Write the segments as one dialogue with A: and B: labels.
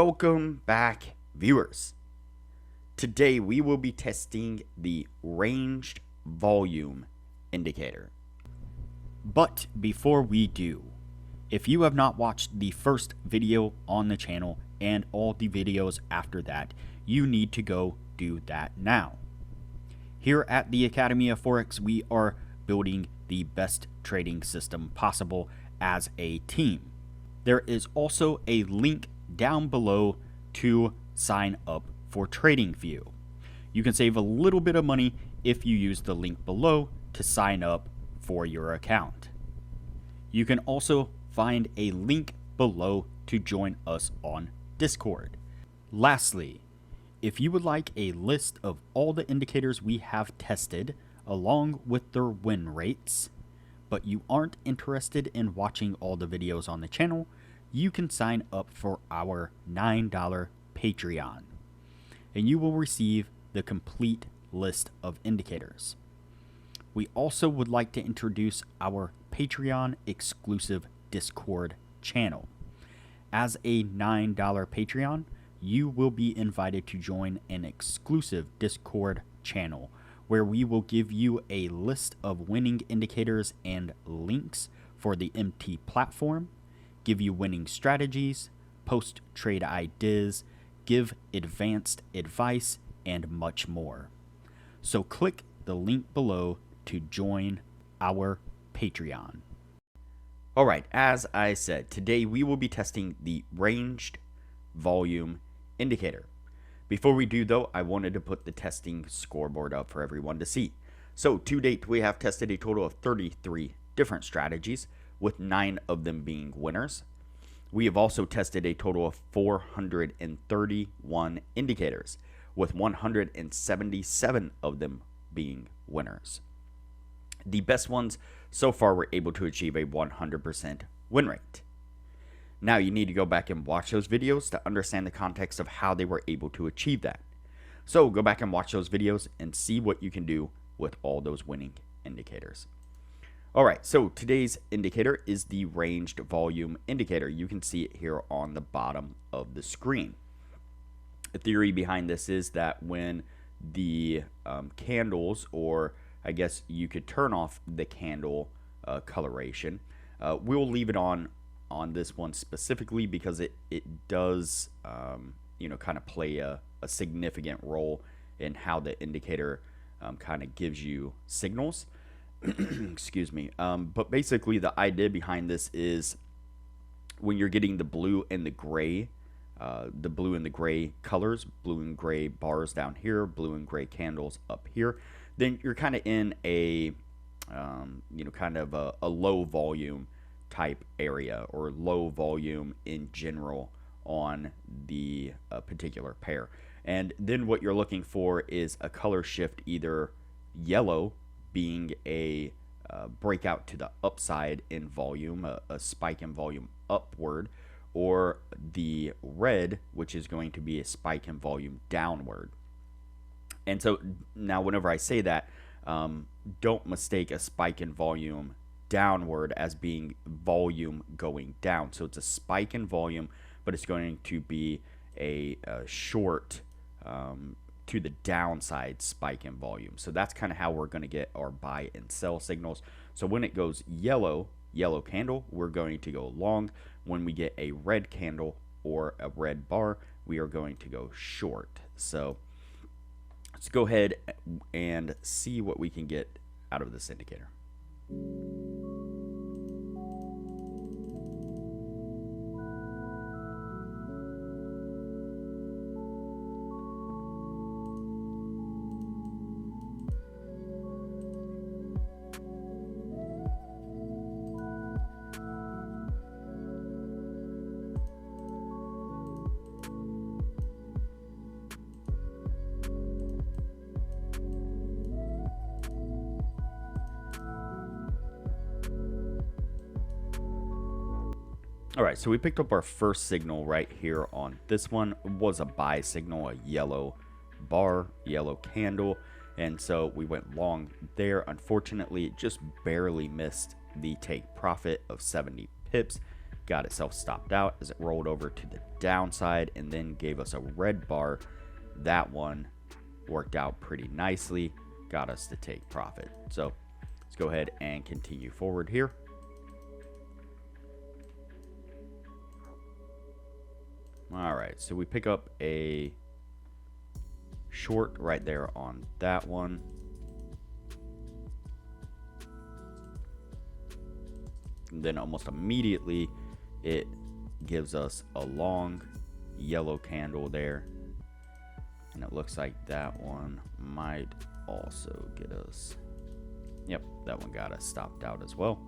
A: Welcome back, viewers. Today we will be testing the ranged volume indicator. But before we do, if you have not watched the first video on the channel and all the videos after that, you need to go do that now. Here at the Academy of Forex, we are building the best trading system possible as a team. There is also a link down below to sign up for Tradingview. You can save a little bit of money if you use the link below to sign up for your account. You can also find a link below to join us on Discord. Lastly, if you would like a list of all the indicators we have tested along with their win rates, but you aren't interested in watching all the videos on the channel, you can sign up for our $9 Patreon, and you will receive the complete list of indicators. We also would like to introduce our Patreon exclusive Discord channel. As a $9 Patreon, you will be invited to join an exclusive Discord channel where we will give you a list of winning indicators and links for the MT platform, give you winning strategies, post trade ideas, give advanced advice, and much more. So click the link below to join our Patreon. Alright, as I said, today we will be testing the ranged volume indicator. Before we do though, I wanted to put the testing scoreboard up for everyone to see. So to date, we have tested a total of 33 different strategies, with 9 of them being winners. We have also tested a total of 431 indicators, with 177 of them being winners. The best ones so far were able to achieve a 100% win rate. Now you need to go back and watch those videos to understand the context of how they were able to achieve that. So go back and watch those videos and see what you can do with all those winning indicators. Alright, so today's indicator is the ranged volume indicator. You can see it here on the bottom of the screen. The theory behind this is that when the candles, or I guess you could turn off the candle coloration, we'll leave it on this one specifically because it does kind of play a significant role in how the indicator kind of gives you signals. Excuse me. But basically the idea behind this is when you're getting the blue and the gray colors, blue and gray bars down here, blue and gray candles up here, then you're kind of in a kind of a low volume type area, or low volume in general on the particular pair. And then what you're looking for is a color shift, either yellow being a breakout to the upside in volume, a spike in volume upward, or the red, which is going to be a spike in volume downward. And so now whenever I say that, don't mistake a spike in volume downward as being volume going down. So it's a spike in volume, but it's going to be a short to the downside spike in volume. So that's kind of how we're going to get our buy and sell signals. So when it goes yellow candle, we're going to go long. When we get a red candle or a red bar, we are going to go short. So let's go ahead and see what we can get out of this indicator. Alright, so we picked up our first signal right here on this one. It was a buy signal, a yellow bar, yellow candle, and so we went long there. Unfortunately, it just barely missed the take profit of 70 pips. got itself stopped out as it rolled over to the downside and then gave us a red bar. That one worked out pretty nicely, got us to take profit. So let's go ahead and continue forward here. All right, so we pick up a short right there on that one. And then almost immediately it gives us a long yellow candle there. And it looks like that one might also get us. Yep, that one got us stopped out as well.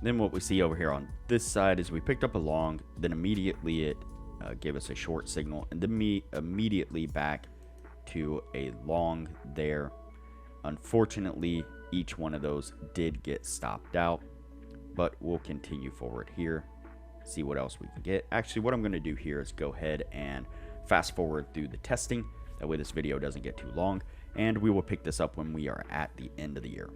A: Then what we see over here on this side is we picked up a long, then immediately it gave us a short signal, and then immediately back to a long there. Unfortunately, each one of those did get stopped out, but we'll continue forward here, see what else we can get. Actually, what I'm going to do here is go ahead and fast forward through the testing. That way this video doesn't get too long, and we will pick this up when we are at the end of the year.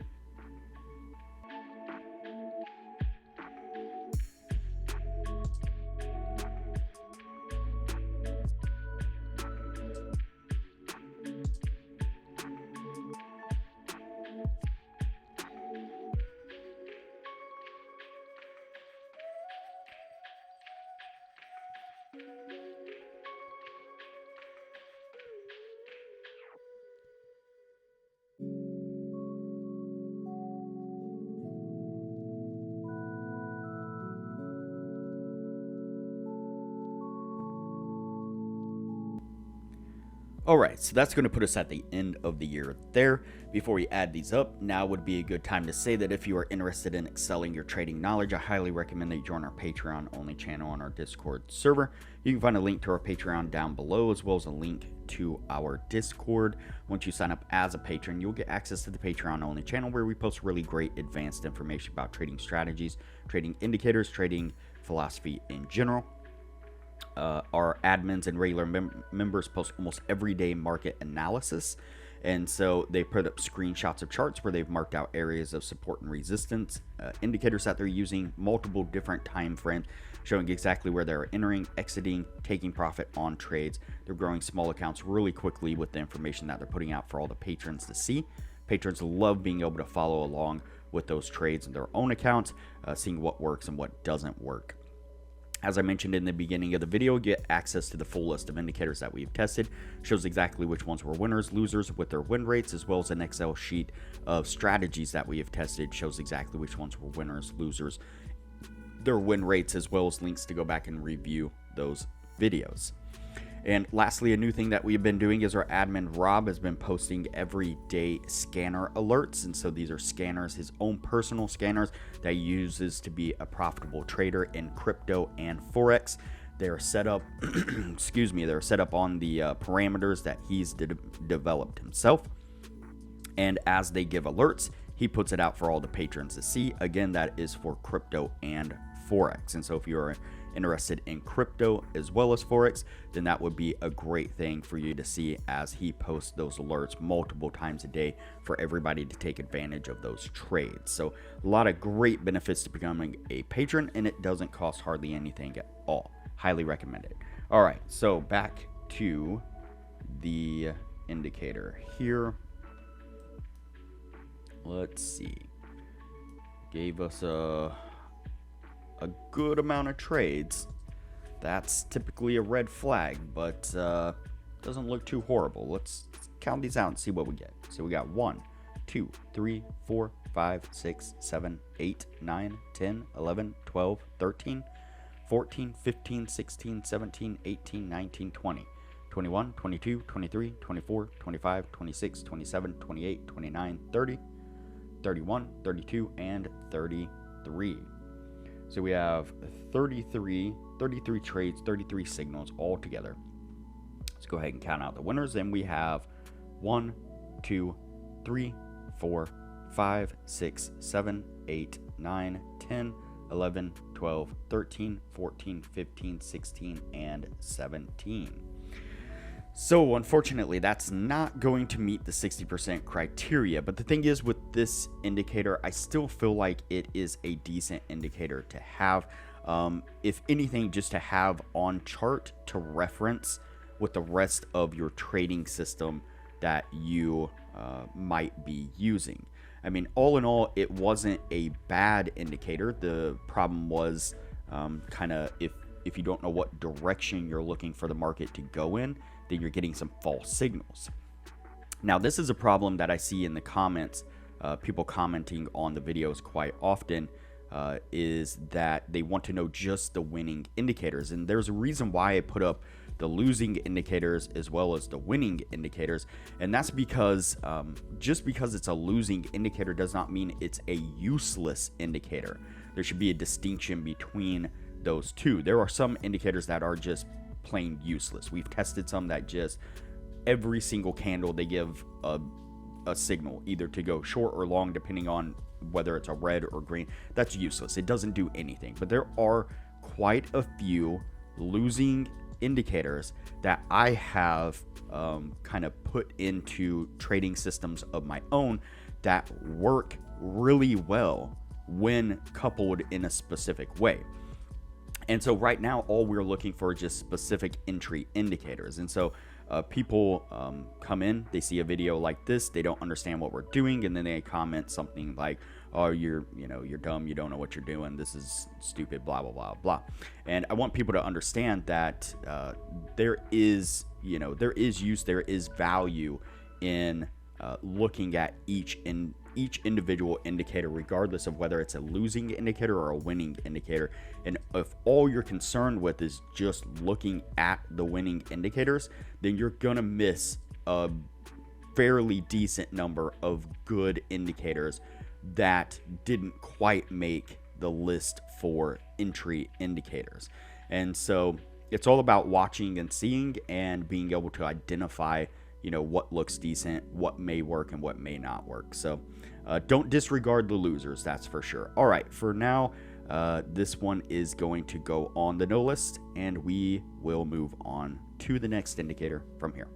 A: Alright, so that's going to put us at the end of the year there. Before we add these up, now would be a good time to say that if you are interested in excelling your trading knowledge, I highly recommend that you join our Patreon only channel on our Discord server. You can find a link to our Patreon down below, as well as a link to our Discord. Once you sign up as a patron, you'll get access to the Patreon only channel, where we post really great advanced information about trading strategies, trading indicators, trading philosophy in general. Our admins and regular members post almost everyday market analysis, and so they put up screenshots of charts where they've marked out areas of support and resistance, indicators that they're using, multiple different time frames, showing exactly where they're entering, exiting, taking profit on trades. They're growing small accounts really quickly with the information that they're putting out for all the patrons to see. Patrons love being able to follow along with those trades in their own accounts, seeing what works and what doesn't work. As I mentioned in the beginning of the video, get access to the full list of indicators that we've tested. Shows exactly which ones were winners, losers with their win rates, as well as an Excel sheet of strategies that we have tested. Shows exactly which ones were winners, losers, their win rates, as well as links to go back and review those videos. And lastly, a new thing that we've been doing is our admin Rob has been posting everyday scanner alerts. And so these are scanners, his own personal scanners that he uses to be a profitable trader in crypto and Forex. They're set up, excuse me, they're set up on the parameters that he's developed himself. And as they give alerts, he puts it out for all the patrons to see. Again, that is for crypto and Forex. And so if you're interested in crypto as well as Forex, then that would be a great thing for you to see, as he posts those alerts multiple times a day for everybody to take advantage of those trades. So a lot of great benefits to becoming a patron, and it doesn't cost hardly anything at all. Highly recommend it. All right, so back to the indicator here. Let's see. Gave us a good amount of trades. That's typically a red flag, but doesn't look too horrible. Let's count these out and see what we get. So we got 1, 2, 3, 4, 5, 6, 7, 8, 9, 10, 11, 12, 13, 14, 15, 16, 17, 18, 19, 20, 21, 22, 23, 24, 25, 26, 27, 28, 29, 30, 31, 32, and 33. So we have 33 trades, 33 signals all together. Let's go ahead and count out the winners. And we have 1, 2, 3, 4, 5, 6, 7, 8, 9, 10, 11, 12, 13, 14, 15, 16, and 17. So unfortunately, that's not going to meet the 60% criteria. But the thing is, with this indicator, I still feel like it is a decent indicator to have. If anything, just to have on chart to reference with the rest of your trading system that you might be using. I mean, all in all, it wasn't a bad indicator. The problem was kind of if you don't know what direction you're looking for the market to go in, then you're getting some false signals. Now, this is a problem that I see in the comments, people commenting on the videos quite often, is that they want to know just the winning indicators. And there's a reason why I put up the losing indicators as well as the winning indicators. And that's because just because it's a losing indicator does not mean it's a useless indicator. There should be a distinction between those two. There are some indicators that are just plain useless. We've tested some that just every single candle they give a signal either to go short or long depending on whether it's a red or green. That's useless. It doesn't do anything. But there are quite a few losing indicators that I have kind of put into trading systems of my own that work really well when coupled in a specific way. And so right now, all we're looking for is just specific entry indicators. And so people come in, they see a video like this, they don't understand what we're doing, and then they comment something like, "Oh, you're dumb, you don't know what you're doing. This is stupid, blah blah blah blah." And I want people to understand that there is use, there is value in looking at each individual indicator, regardless of whether it's a losing indicator or a winning indicator. And if all you're concerned with is just looking at the winning indicators, then you're gonna miss a fairly decent number of good indicators that didn't quite make the list for entry indicators. And so it's all about watching and seeing and being able to identify what looks decent, what may work, and what may not work. So don't disregard the losers, that's for sure. All right, for now, this one is going to go on the no list, and we will move on to the next indicator from here.